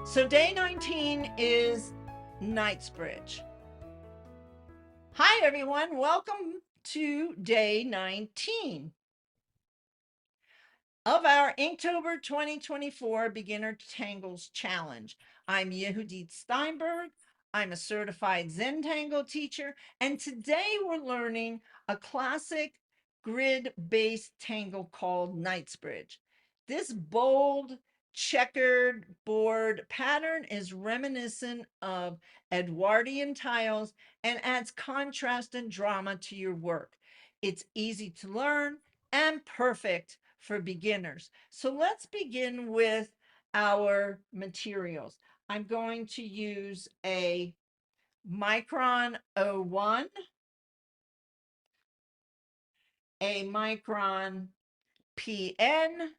So day 19 is Knightsbridge. Hi everyone, welcome to day 19 of our Inktober 2024 Beginner Tangles Challenge. I'm Yehudit Steinberg. I'm a certified Zentangle teacher, and today we're learning a classic grid-based tangle called Knightsbridge. This bold checkered board pattern is reminiscent of Edwardian tiles and adds contrast and drama to your work. It's easy to learn and perfect for beginners. So let's begin with our materials. I'm going to use a Micron 01, a Micron PN.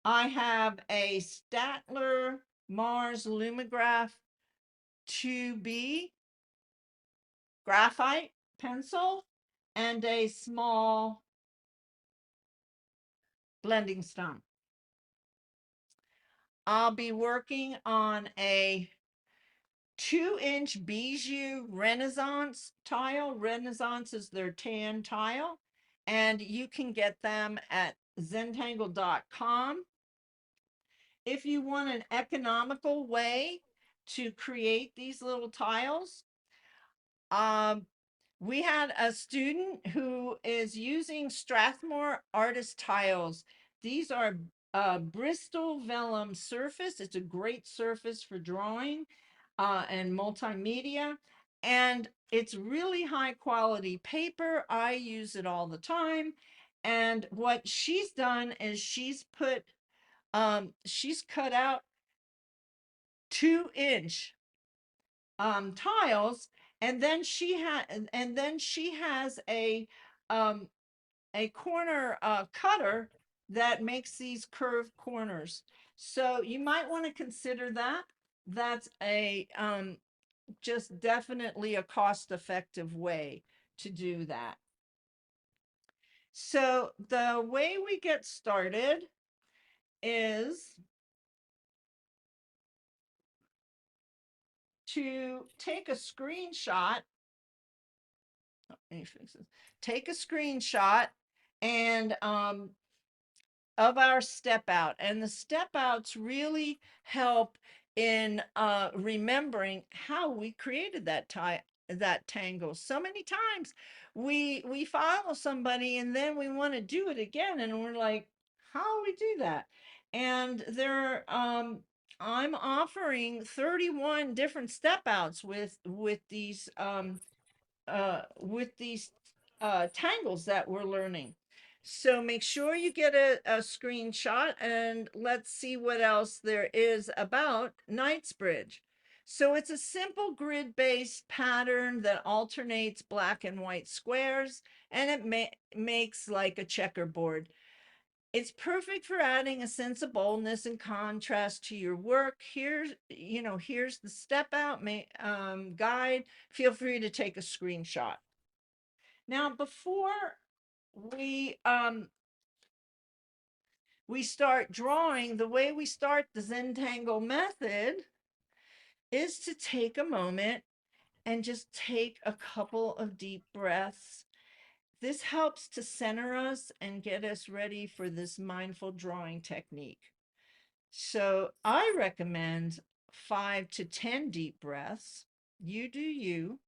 I have a Statler Mars Lumograph 2B graphite pencil and a small blending stone. I'll be working on a 2-inch Bijou Renaissance tile. Renaissance is their tan tile, and you can get them at zentangle.com. If you want an economical way to create these little tiles, we had a student who is using Strathmore Artist Tiles. These are Bristol vellum surface. It's a great surface for drawing and multimedia, and it's really high quality paper. I use it all the time. And what she's done is she's cut out 2-inch tiles, and then she has um, a corner cutter that makes these curved corners. So you might want to consider that. That's a just definitely a cost-effective way to do that. So the way we get started is to take a screenshot. Let me fix this. Take a screenshot and of our step out, and the step outs really help in remembering how we created that tangle. So many times we follow somebody and then we want to do it again, and we're like, how do we do that? And I'm offering 31 different step outs with these tangles that we're learning. So make sure you get a screenshot, and let's see what else there is about Knightsbridge. So it's a simple grid-based pattern that alternates black and white squares, and it makes like a checkerboard. It's perfect for adding a sense of boldness and contrast to your work. Here's the step out guide. Feel free to take a screenshot. Now, before we start drawing, the way we start the Zentangle method is to take a moment and just take a couple of deep breaths. This helps to center us and get us ready for this mindful drawing technique. So I recommend 5 to 10 deep breaths. You do you.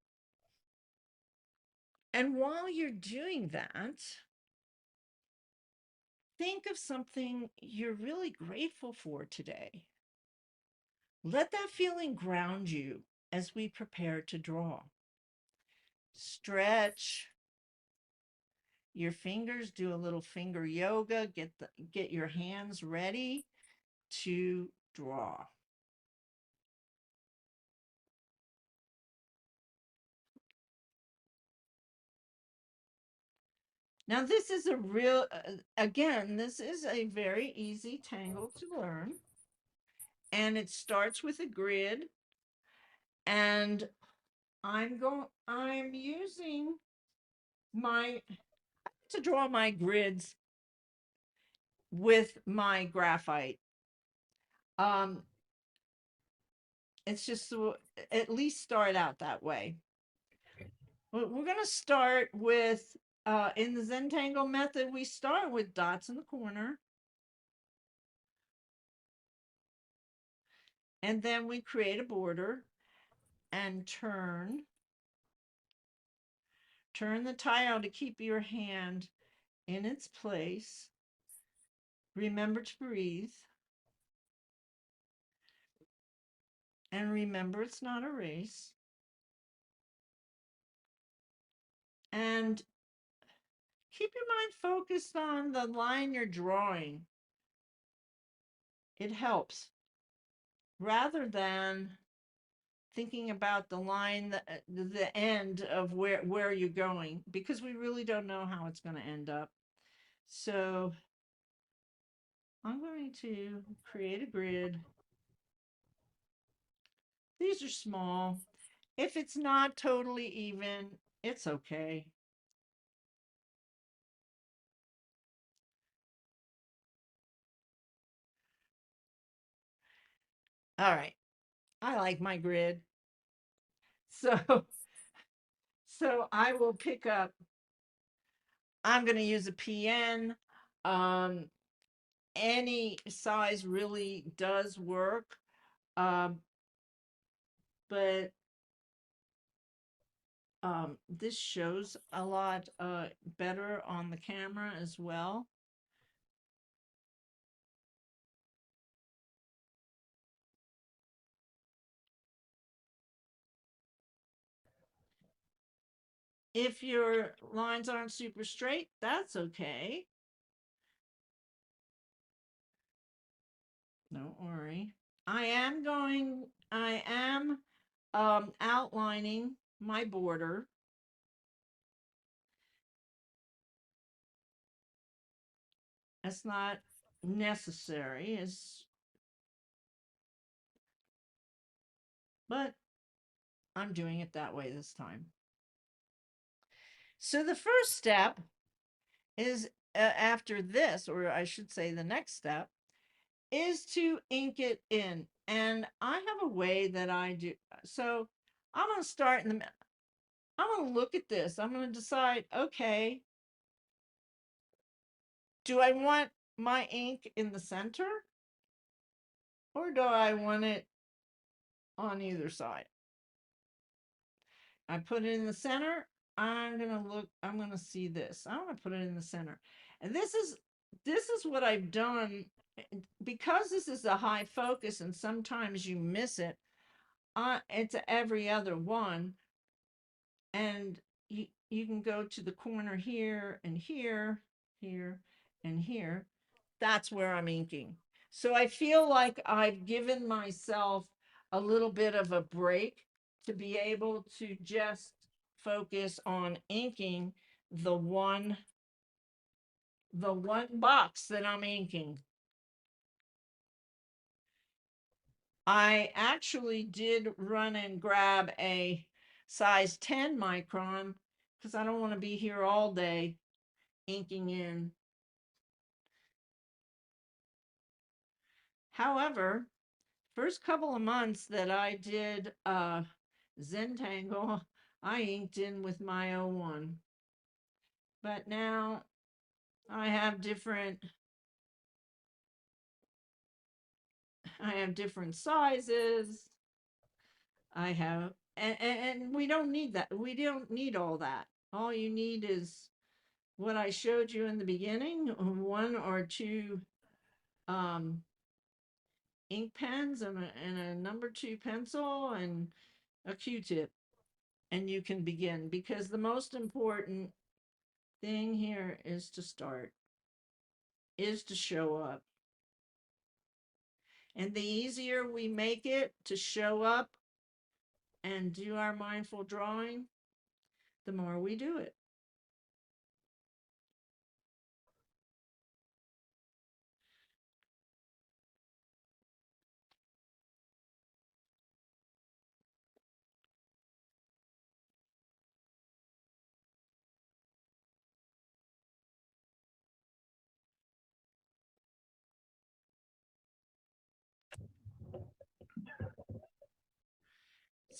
And while you're doing that, think of something you're really grateful for today. Let that feeling ground you as we prepare to draw. Stretch your fingers, do a little finger yoga, get your hands ready to draw. Now this is a real, again, this is a very easy tangle to learn. And it starts with a grid, and I'm using to draw my grids with my graphite. It's just at least start out that way. We're going to start with, in the Zentangle method, we start with dots in the corner. And then we create a border and turn the tile to keep your hand in its place. Remember to breathe. And remember, it's not a race. And keep your mind focused on the line you're drawing. It helps. Rather than thinking about the line, the end of where you're going, because we really don't know how it's going to end up. So I'm going to create a grid. These are small. If it's not totally even, it's okay. All right. I like my grid. So, so I will pick up, I'm going to use a PN. Any size really does work. But this shows a lot better on the camera as well. If your lines aren't super straight, that's okay. Don't worry. I am outlining my border. That's not necessary, but I'm doing it that way this time. So the first step is, after this, or I should say the next step, is to ink it in. And I have a way that I do. So I'm going to start in the, I'm going to look at this. I'm going to decide, okay, do I want my ink in the center? Or do I want it on either side? I put it in the center. I'm going to look, I'm going to see this. I'm going to put it in the center. And this is what I've done. Because this is a high focus and sometimes you miss it, it's every other one. And you can go to the corner here and here, here and here. That's where I'm inking. So I feel like I've given myself a little bit of a break to be able to just focus on inking the one box that I'm inking. I actually did run and grab a size 10 micron because I don't want to be here all day inking in. However, first couple of months that I did Zentangle, I inked in with my O1. But now I have different sizes. I have, and we don't need that. We don't need all that. All you need is what I showed you in the beginning, one or two ink pens and a number 2 pencil and a Q-tip, and you can begin, because the most important thing here is to start, is to show up. And the easier we make it to show up and do our mindful drawing, the more we do it.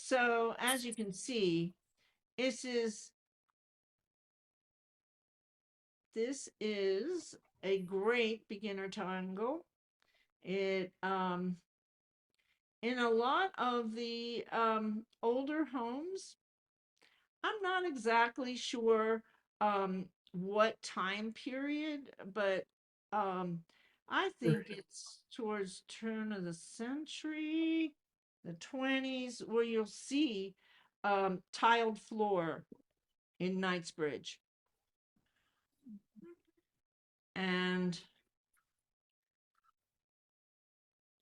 So as you can see, this is a great beginner tangle. It in a lot of the older homes, I'm not exactly sure what time period, but um, I think it's towards turn of the century, the 20s, where you'll see tiled floor in Knightsbridge. And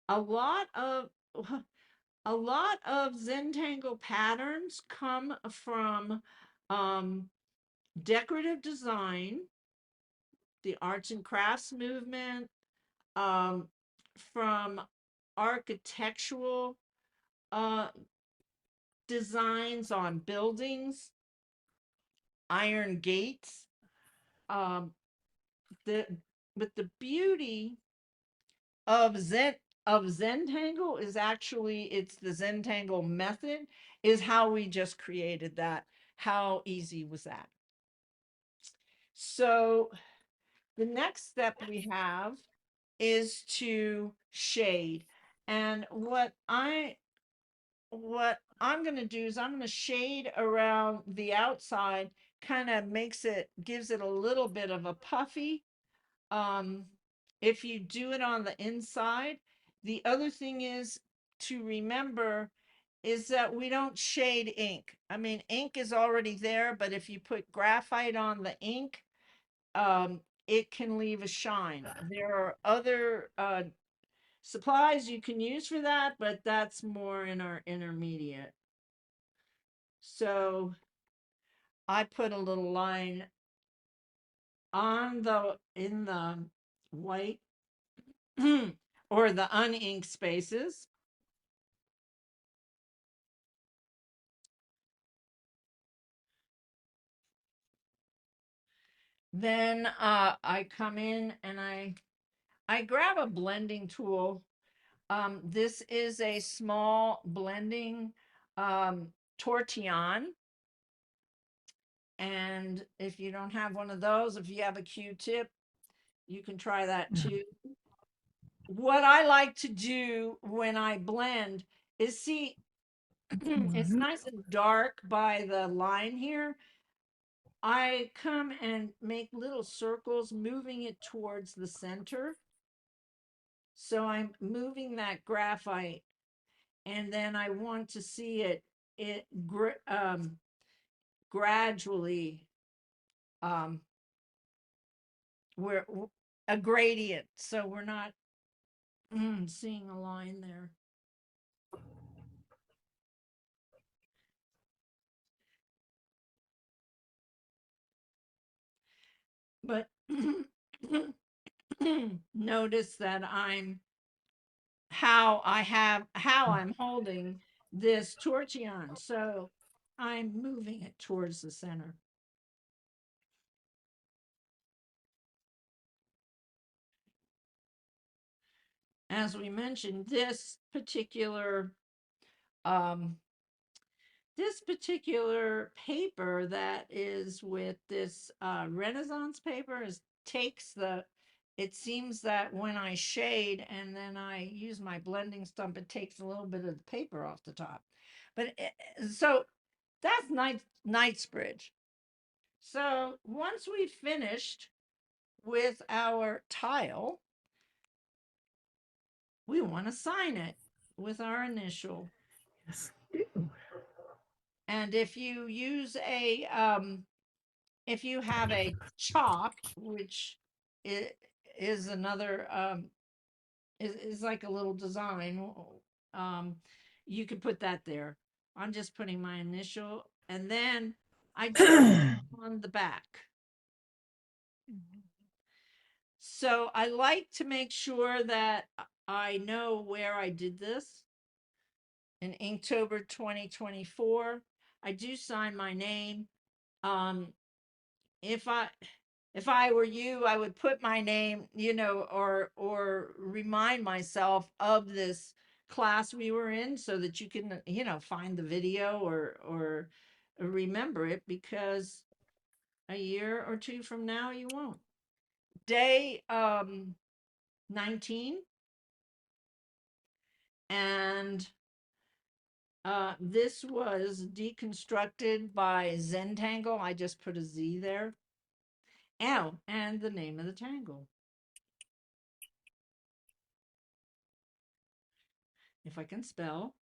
a lot of a lot of Zentangle patterns come from um, decorative design, the arts and crafts movement, um, from architectural uh, designs on buildings, iron gates. Um, the but the beauty of Zentangle is actually it's the Zentangle method is how we just created that. How easy was that? So the next step we have is to shade. And what I'm going to do is I'm going to shade around the outside, kind of gives it a little bit of a puffy. Um, if you do it on the inside, the other thing is to remember is that we don't shade ink. I mean, ink is already there, but if you put graphite on the ink, it can leave a shine. There are other supplies you can use for that, but that's more in our intermediate. So I put a little line in the white or the uninked spaces. Then I come in and I grab a blending tool. This is a small blending tortillon. And if you don't have one of those, if you have a Q-tip, you can try that too. What I like to do when I blend is see, it's nice and dark by the line here. I come and make little circles, moving it towards the center. So I'm moving that graphite, and then I want to see it gradually um, we're a gradient, so we're not seeing a line there. But notice that how I'm holding this tortillon. So I'm moving it towards the center. As we mentioned, um, this particular paper that is with this Renaissance paper takes the, it seems that when I shade and then I use my blending stump, it takes a little bit of the paper off the top. But so that's Knightsbridge. So once we've finished with our tile, we want to sign it with our initial. And if you use if you have a chalk, which is another, is like a little design, um, you could put that there. I'm just putting my initial, and then I do on the back. So I like to make sure that I know where I did this. In Inktober 2024, I do sign my name. Um, if I were you, I would put my name, or remind myself of this class we were in so that you can, find the video or remember it, because a year or two from now you won't. Day 19, and this was deconstructed by Zentangle. I just put a Z there. Oh, and the name of the tangle, if I can spell.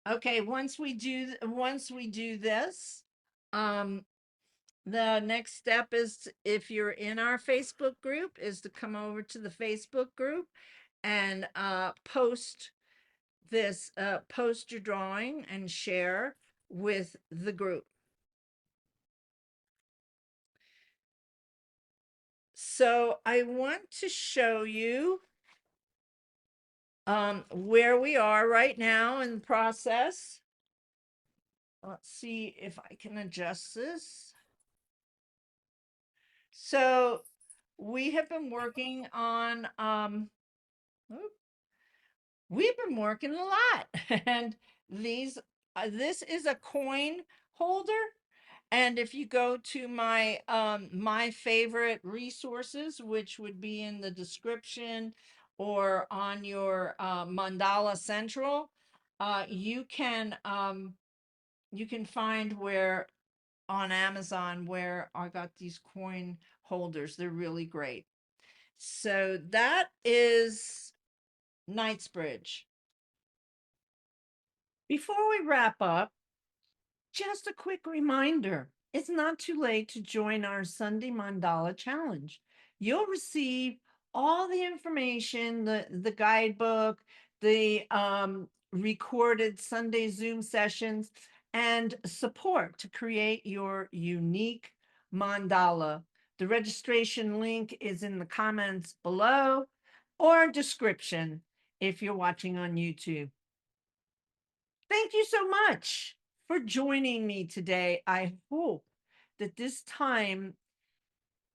Okay, once we do this, um, the next step is, if you're in our Facebook group, is to come over to the Facebook group and post your drawing and share with the group. So I want to show you where we are right now in the process. Let's see if I can adjust this. So we have been working on we've been working a lot, and this is a coin holder. And if you go to my favorite resources, which would be in the description or on your Mandala Central, you can find where on Amazon where I got these coin holders. They're really great. So that is Knightsbridge. Before we wrap up, just a quick reminder, it's not too late to join our Sunday Mandala Challenge. You'll receive all the information, the guidebook, the recorded Sunday Zoom sessions, and support to create your unique mandala. The registration link is in the comments below or description if you're watching on YouTube. Thank you so much for joining me today. I hope that this time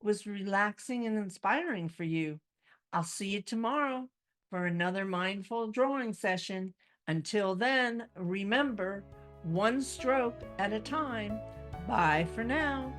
was relaxing and inspiring for you. I'll see you tomorrow for another mindful drawing session. Until then, remember, one stroke at a time. Bye for now.